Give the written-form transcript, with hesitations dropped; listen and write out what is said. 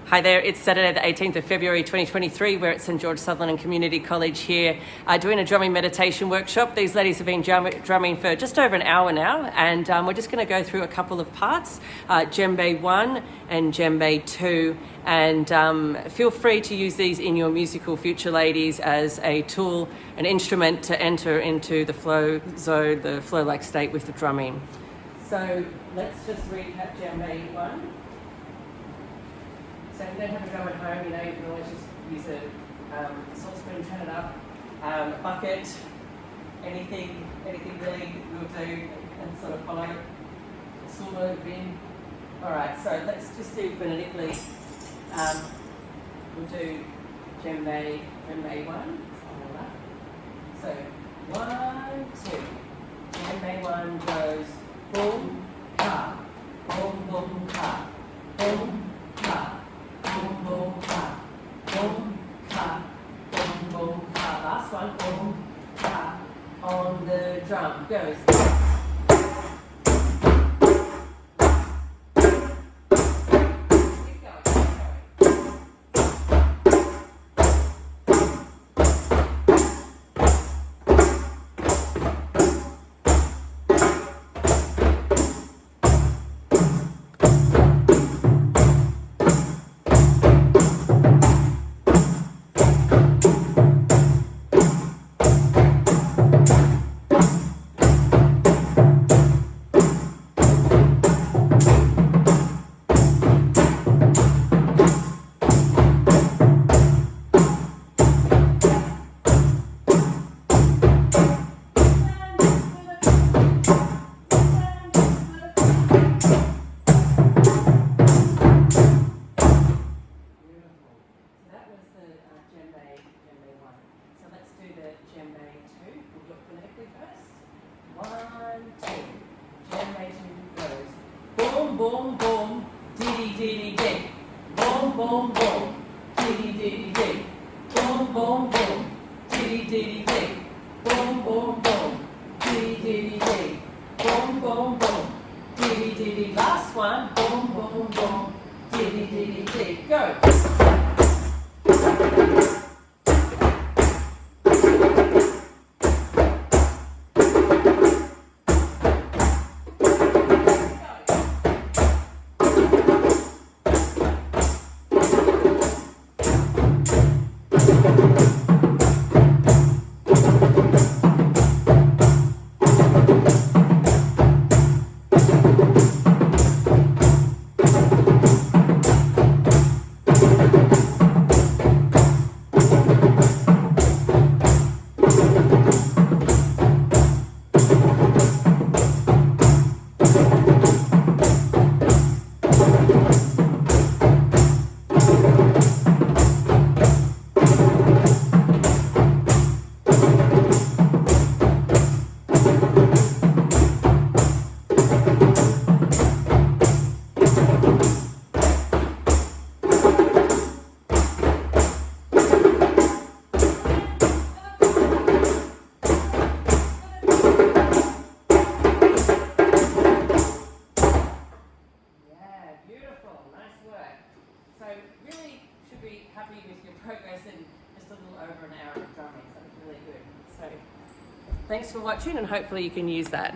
Hi there, it's Saturday the 18th of February 2023. We're at St George Sutherland Community College here doing a drumming meditation workshop. These ladies have been drumming for just over an hour now, and we're just going to go through a couple of parts, djembe 1 and djembe 2, and feel free to use these in your musical future, ladies, as a tool, an instrument to enter into the flow zone, the flow-like state with the drumming. So let's just recap djembe 1. So if you don't have a drum at home, you can always just use a saucepan, turn it up, a bucket, anything really will do, and sort of follow a solo bin. All right, so let's just do phonetically. We'll do djembe 1. So 1, 2. Djembe 1 goes boom, ka, boom, boom, ka, boom, ka. Boom, boom, ka, boom, ka, boom, boom, ka. Last one, boom, ka. On the drum goes. Djembe 1. So let's do the djembe 2. We'll do it phonetically first. 1, 2. Djembe 2 goes boom, boom, boom, diddy, diddy, diddy. Boom, boom, boom, diddy, diddy, diddy. Boom, boom, boom, diddy, diddy, diddy. Boom, boom, boom, diddy, diddy, diddy. Boom, boom, boom, diddy, diddy. Last one. Boom, boom, boom, diddy, diddy, diddy. Go. So really should be happy with your progress in just a little over an hour of drumming. So it's really good. So thanks for watching, and hopefully you can use that.